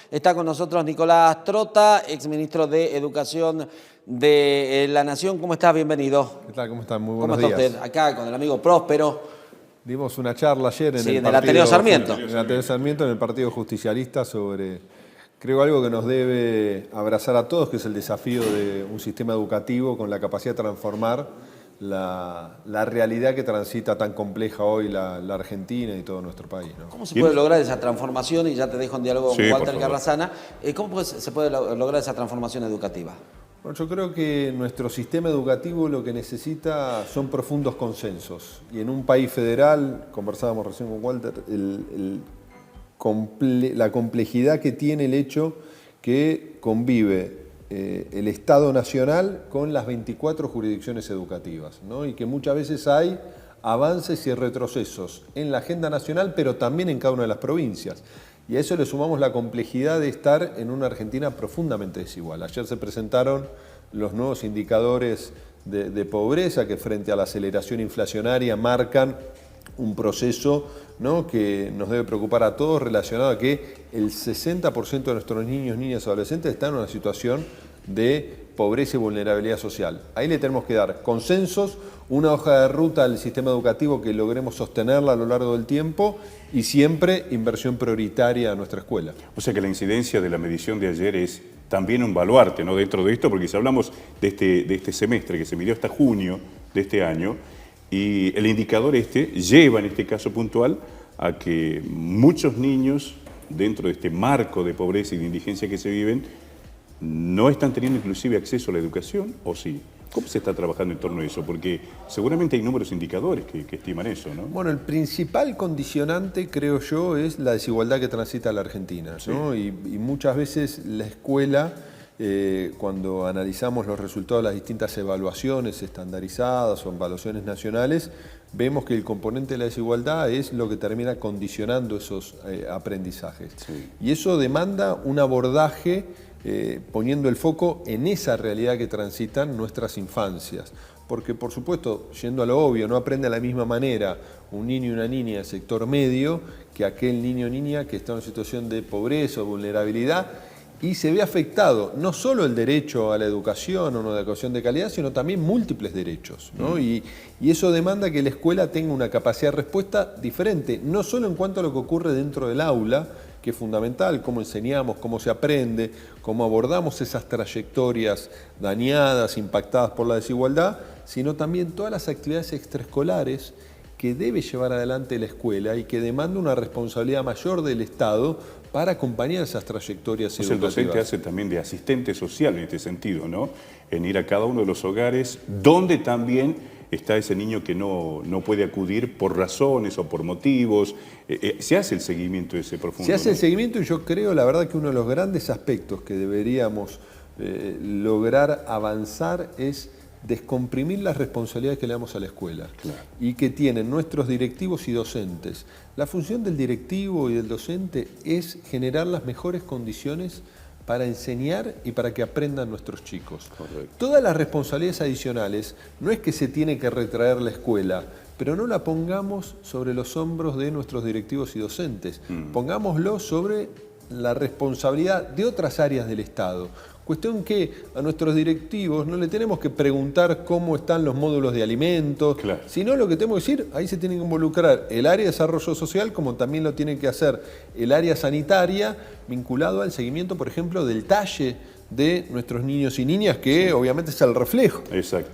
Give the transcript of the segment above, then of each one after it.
Está con nosotros Nicolás Trota, exministro de Educación de la Nación. ¿Cómo estás? Bienvenido. ¿Qué tal? ¿Cómo están? Muy buenos días. ¿Cómo está usted? Acá con el amigo Próspero. Dimos una charla ayer en el Ateneo Sarmiento. En el Ateneo Sarmiento, en el Partido Justicialista, sobre, creo, algo que nos debe abrazar a todos, que es el desafío de un sistema educativo con la capacidad de transformar la realidad que transita tan compleja hoy la Argentina y todo nuestro país, ¿no? ¿Cómo se puede lograr esa transformación? Y ya te dejo en diálogo con Walter Carrasana. ¿Cómo se puede lograr esa transformación educativa? Bueno, yo creo que nuestro sistema educativo lo que necesita son profundos consensos. Y en un país federal, conversábamos recién con Walter, la complejidad que tiene el hecho que convive el Estado Nacional con las 24 jurisdicciones educativas, ¿no? Y que muchas veces hay avances y retrocesos en la agenda nacional, pero también en cada una de las provincias. Y a eso le sumamos la complejidad de estar en una Argentina profundamente desigual. Ayer se presentaron los nuevos indicadores de pobreza que frente a la aceleración inflacionaria marcan un proceso, ¿no?, que nos debe preocupar a todos, relacionado a que el 60% de nuestros niños, niñas y adolescentes están en una situación de pobreza y vulnerabilidad social. Ahí le tenemos que dar consensos, una hoja de ruta al sistema educativo que logremos sostenerla a lo largo del tiempo y siempre inversión prioritaria a nuestra escuela. O sea que la incidencia de la medición de ayer es también un baluarte, ¿no?, dentro de esto, porque si hablamos de este semestre que se midió hasta junio de este año, y el indicador lleva en este caso puntual a que muchos niños dentro de este marco de pobreza y de indigencia que se viven no están teniendo inclusive acceso a la educación, ¿o sí? ¿Cómo se está trabajando en torno a eso? Porque seguramente hay números indicadores que estiman eso, ¿no? Bueno, el principal condicionante, creo yo, es la desigualdad que transita la Argentina, ¿no? Sí. Y muchas veces la escuela, cuando analizamos los resultados de las distintas evaluaciones estandarizadas o evaluaciones nacionales, vemos que el componente de la desigualdad es lo que termina condicionando esos aprendizajes. Sí. Y eso demanda un abordaje poniendo el foco en esa realidad que transitan nuestras infancias. Porque, por supuesto, yendo a lo obvio, no aprende de la misma manera un niño y una niña del sector medio que aquel niño o niña que está en una situación de pobreza o vulnerabilidad, y se ve afectado no solo el derecho a la educación o una educación de calidad, sino también múltiples derechos, ¿no? Y eso demanda que la escuela tenga una capacidad de respuesta diferente, no solo en cuanto a lo que ocurre dentro del aula, que es fundamental, cómo enseñamos, cómo se aprende, cómo abordamos esas trayectorias dañadas, impactadas por la desigualdad, sino también todas las actividades extraescolares que debe llevar adelante la escuela y que demanda una responsabilidad mayor del Estado para acompañar esas trayectorias educativas. El docente hace también de asistente social en este sentido, ¿no? En ir a cada uno de los hogares donde también está ese niño que no puede acudir por razones o por motivos. Se hace el seguimiento de ese profundo. Se hace el seguimiento, y yo creo, la verdad, que uno de los grandes aspectos que deberíamos lograr avanzar es descomprimir las responsabilidades que le damos a la escuela, claro, y que tienen nuestros directivos y docentes. La función del directivo y del docente es generar las mejores condiciones para enseñar y para que aprendan nuestros chicos. Correcto. Todas las responsabilidades adicionales no es que se tiene que retraer la escuela, pero no la pongamos sobre los hombros de nuestros directivos y docentes. Pongámoslo sobre la responsabilidad de otras áreas del Estado. Cuestión que a nuestros directivos no le tenemos que preguntar cómo están los módulos de alimentos, claro, sino lo que tenemos que decir, ahí se tiene que involucrar el área de desarrollo social, como también lo tiene que hacer el área sanitaria, vinculado al seguimiento, por ejemplo, del talle de nuestros niños y niñas, que obviamente es el reflejo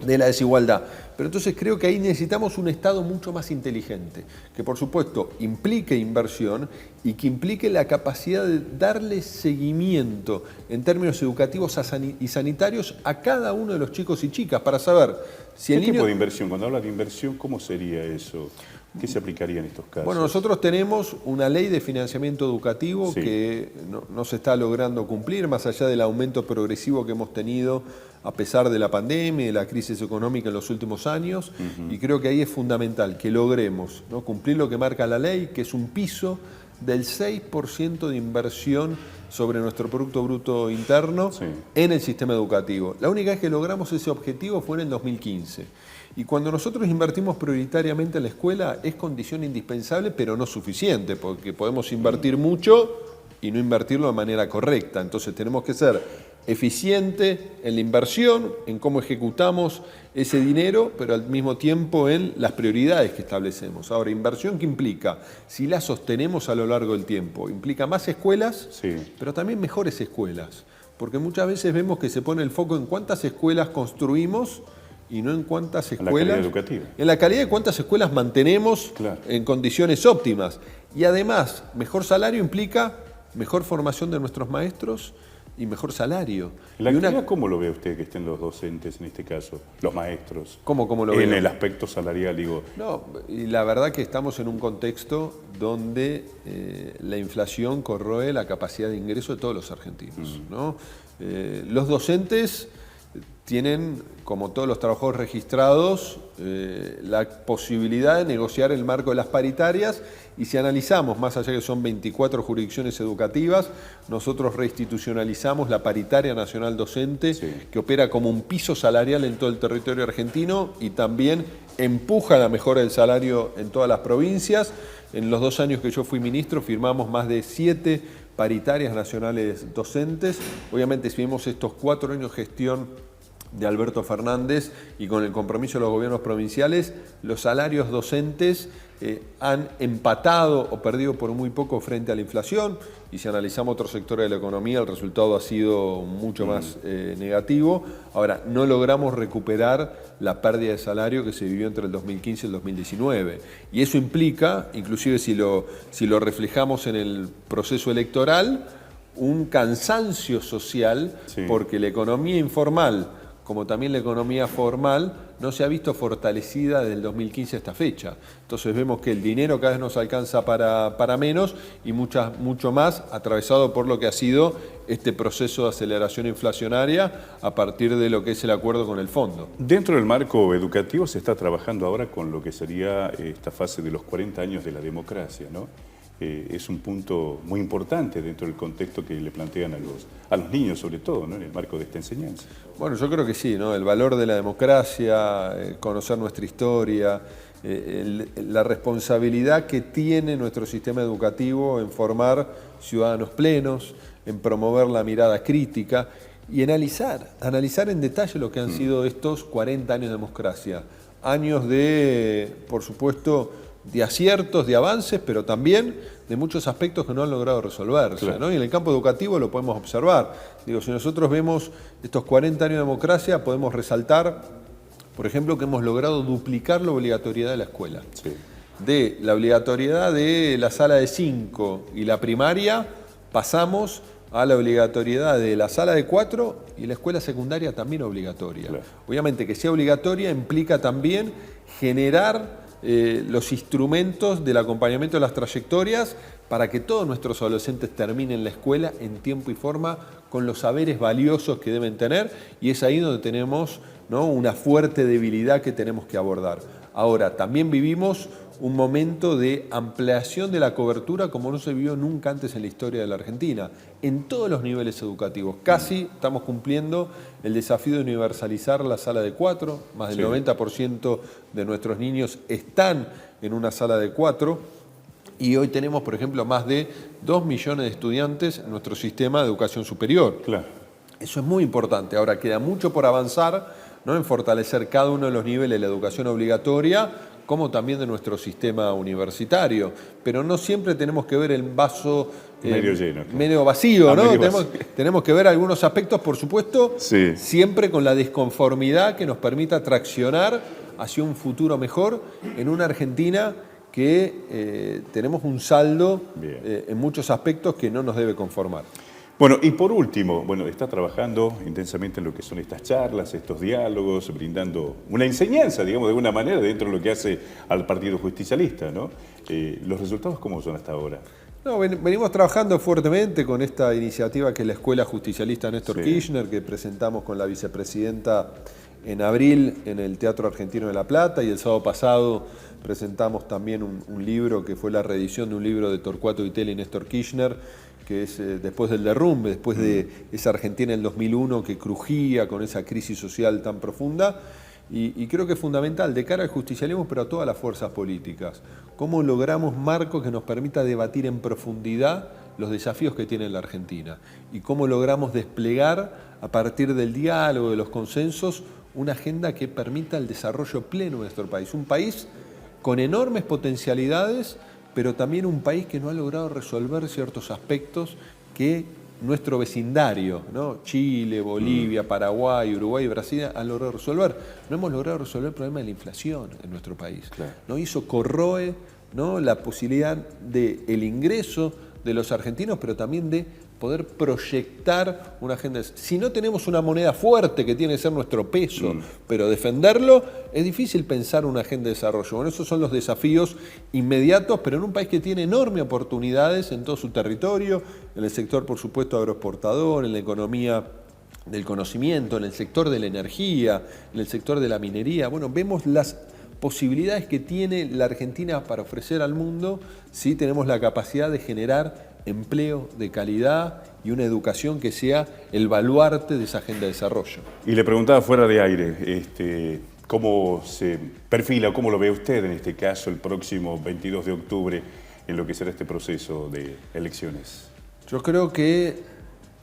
de la desigualdad. Pero entonces creo que ahí necesitamos un Estado mucho más inteligente, que por supuesto implique inversión y que implique la capacidad de darle seguimiento en términos educativos y sanitarios a cada uno de los chicos y chicas para saber si el niño... ¿Qué tipo de inversión? Cuando habla de inversión, ¿cómo sería eso? ¿Qué se aplicaría en estos casos? Bueno, nosotros tenemos una ley de financiamiento educativo que no se está logrando cumplir, más allá del aumento progresivo que hemos tenido a pesar de la pandemia y de la crisis económica en los últimos años, y creo que ahí es fundamental que logremos, ¿no?, cumplir lo que marca la ley, que es un piso del 6% de inversión sobre nuestro Producto Bruto Interno en el sistema educativo. La única vez que logramos ese objetivo fue en el 2015. Y cuando nosotros invertimos prioritariamente en la escuela es condición indispensable, pero no suficiente, porque podemos invertir mucho y no invertirlo de manera correcta. Entonces tenemos que ser eficientes en la inversión, en cómo ejecutamos ese dinero, pero al mismo tiempo en las prioridades que establecemos. Ahora, inversión, ¿qué implica? Si la sostenemos a lo largo del tiempo, implica más escuelas, Sí. pero también mejores escuelas. Porque muchas veces vemos que se pone el foco en cuántas escuelas construimos y no en cuántas En la escuelas... calidad educativa. En la calidad de cuántas escuelas mantenemos Claro. en condiciones óptimas. Y además, mejor salario implica mejor formación de nuestros maestros y mejor salario. ¿La Y una- actividad cómo lo ve usted que estén los docentes en este caso, los maestros? ¿Cómo lo En veo? el aspecto salarial, digo. No, y la verdad que estamos en un contexto donde la inflación corroe la capacidad de ingreso de todos los argentinos, ¿no? Los docentes tienen, como todos los trabajadores registrados, la posibilidad de negociar el marco de las paritarias, y si analizamos, más allá que son 24 jurisdicciones educativas, nosotros reinstitucionalizamos la paritaria nacional docente, Sí. que opera como un piso salarial en todo el territorio argentino y también empuja la mejora del salario en todas las provincias. En los 2 años que yo fui ministro firmamos más de 7 paritarias nacionales docentes. Obviamente, si vemos estos 4 años de gestión de Alberto Fernández y con el compromiso de los gobiernos provinciales, los salarios docentes han empatado o perdido por muy poco frente a la inflación, y si analizamos otros sectores de la economía el resultado ha sido mucho más negativo. Ahora, no logramos recuperar la pérdida de salario que se vivió entre el 2015 y el 2019, y eso implica, inclusive si lo reflejamos en el proceso electoral, un cansancio social, Sí. porque la economía informal, como también la economía formal, no se ha visto fortalecida desde el 2015 a esta fecha. Entonces vemos que el dinero cada vez nos alcanza para menos, y mucho más atravesado por lo que ha sido este proceso de aceleración inflacionaria a partir de lo que es el acuerdo con el fondo. Dentro del marco educativo se está trabajando ahora con lo que sería esta fase de los 40 años de la democracia, ¿no? Es un punto muy importante dentro del contexto que le plantean a los niños, sobre todo, ¿no? En el marco de esta enseñanza. Bueno, yo creo que sí, ¿no? El valor de la democracia, conocer nuestra historia, la responsabilidad que tiene nuestro sistema educativo en formar ciudadanos plenos, en promover la mirada crítica y en analizar en detalle lo que han sido estos 40 años de democracia. Años de, por supuesto, de aciertos, de avances, pero también de muchos aspectos que no han logrado resolverse, Claro. ¿no? Y en el campo educativo lo podemos observar. Digo, si nosotros vemos estos 40 años de democracia, podemos resaltar, por ejemplo, que hemos logrado duplicar la obligatoriedad de la escuela. Sí. De la obligatoriedad de la sala de 5 y la primaria, pasamos a la obligatoriedad de la sala de 4 y la escuela secundaria también obligatoria. Claro. Obviamente que sea obligatoria implica también generar los instrumentos del acompañamiento de las trayectorias para que todos nuestros adolescentes terminen la escuela en tiempo y forma con los saberes valiosos que deben tener, y es ahí donde tenemos, ¿no?, una fuerte debilidad que tenemos que abordar. Ahora, también vivimos un momento de ampliación de la cobertura como no se vivió nunca antes en la historia de la Argentina, en todos los niveles educativos. Casi estamos cumpliendo el desafío de universalizar la sala de 4, más del Sí. 90% de nuestros niños están en una sala de 4, y hoy tenemos, por ejemplo, más de 2 millones de estudiantes en nuestro sistema de educación superior. Claro. Eso es muy importante. Ahora queda mucho por avanzar, ¿no?, en fortalecer cada uno de los niveles de la educación obligatoria, como también de nuestro sistema universitario. Pero no siempre tenemos que ver el vaso Medio lleno, claro. medio vacío, ¿no? Medio vacío. Tenemos que ver algunos aspectos, por supuesto, Sí. siempre con la disconformidad que nos permita traccionar hacia un futuro mejor en una Argentina que tenemos un saldo Bien. en muchos aspectos que no nos debe conformar. Bueno, y por último, bueno, está trabajando intensamente en lo que son estas charlas, estos diálogos, brindando una enseñanza, digamos, de alguna manera, dentro de lo que hace al Partido Justicialista, ¿no? ¿Los resultados cómo son hasta ahora? No, venimos trabajando fuertemente con esta iniciativa que es la Escuela Justicialista Néstor Sí. Kirchner, que presentamos con la vicepresidenta en abril en el Teatro Argentino de La Plata, y el sábado pasado presentamos también un libro que fue la reedición de un libro de Torcuato Di Tello y Néstor Kirchner, que es después del derrumbe, después de esa Argentina del 2001 que crujía con esa crisis social tan profunda. Y creo que es fundamental de cara al justicialismo, pero a todas las fuerzas políticas, cómo logramos marcos que nos permita debatir en profundidad los desafíos que tiene la Argentina y cómo logramos desplegar a partir del diálogo, de los consensos, una agenda que permita el desarrollo pleno de nuestro país. Un país con enormes potencialidades, pero también un país que no ha logrado resolver ciertos aspectos que nuestro vecindario, ¿no? Chile, Bolivia, Paraguay, Uruguay y Brasil han logrado resolver. No hemos logrado resolver el problema de la inflación en nuestro país. Claro. ¿No? Y eso corroe, ¿no?, la posibilidad del ingreso de los argentinos, pero también de poder proyectar una agenda. Si no tenemos una moneda fuerte que tiene que ser nuestro peso, pero defenderlo, es difícil pensar una agenda de desarrollo. Bueno, esos son los desafíos inmediatos, pero en un país que tiene enormes oportunidades en todo su territorio, en el sector, por supuesto, agroexportador, en la economía del conocimiento, en el sector de la energía, en el sector de la minería. Bueno, vemos las posibilidades que tiene la Argentina para ofrecer al mundo si tenemos la capacidad de generar empleo de calidad y una educación que sea el baluarte de esa agenda de desarrollo. Y le preguntaba fuera de aire, ¿cómo se perfila o cómo lo ve usted en este caso el próximo 22 de octubre en lo que será este proceso de elecciones? Yo creo que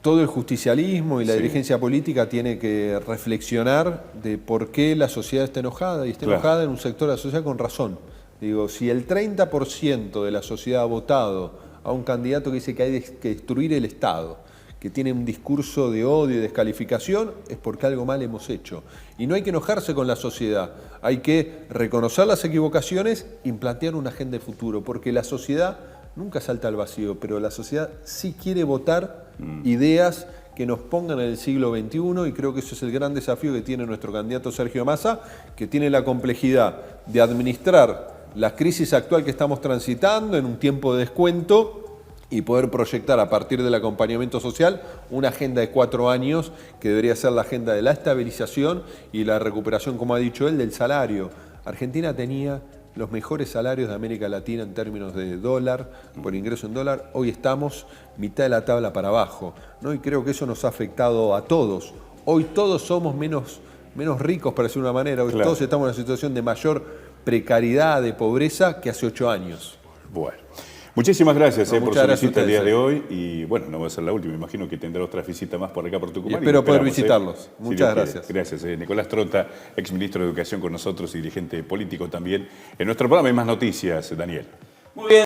todo el justicialismo y la dirigencia política tiene que reflexionar de por qué la sociedad está enojada, y está enojada en un sector de la sociedad con razón. Digo, si el 30% de la sociedad ha votado a un candidato que dice que hay que destruir el Estado, que tiene un discurso de odio y descalificación, es porque algo mal hemos hecho. Y no hay que enojarse con la sociedad, hay que reconocer las equivocaciones y plantear una agenda de futuro, porque la sociedad nunca salta al vacío, pero la sociedad sí quiere votar ideas que nos pongan en el siglo XXI, y creo que eso es el gran desafío que tiene nuestro candidato Sergio Massa, que tiene la complejidad de administrar la crisis actual que estamos transitando en un tiempo de descuento y poder proyectar a partir del acompañamiento social una agenda de 4 años que debería ser la agenda de la estabilización y la recuperación, como ha dicho él, del salario. Argentina tenía los mejores salarios de América Latina en términos de dólar, por ingreso en dólar. Hoy estamos mitad de la tabla para abajo, ¿no? Y creo que eso nos ha afectado a todos. Hoy todos somos menos ricos, para decir una manera. Hoy todos estamos en una situación de mayor precariedad, de pobreza que hace 8 años. Bueno, muchísimas gracias por su visita el día de hoy. hoy. Y bueno, no va a ser la última, imagino que tendrá otras visitas más por acá por Tucumán. Y espero poder visitarlos. Muchas gracias. Gracias. Nicolás Trota, exministro de Educación con nosotros y dirigente político también en nuestro programa. Hay más noticias, Daniel. Muy bien.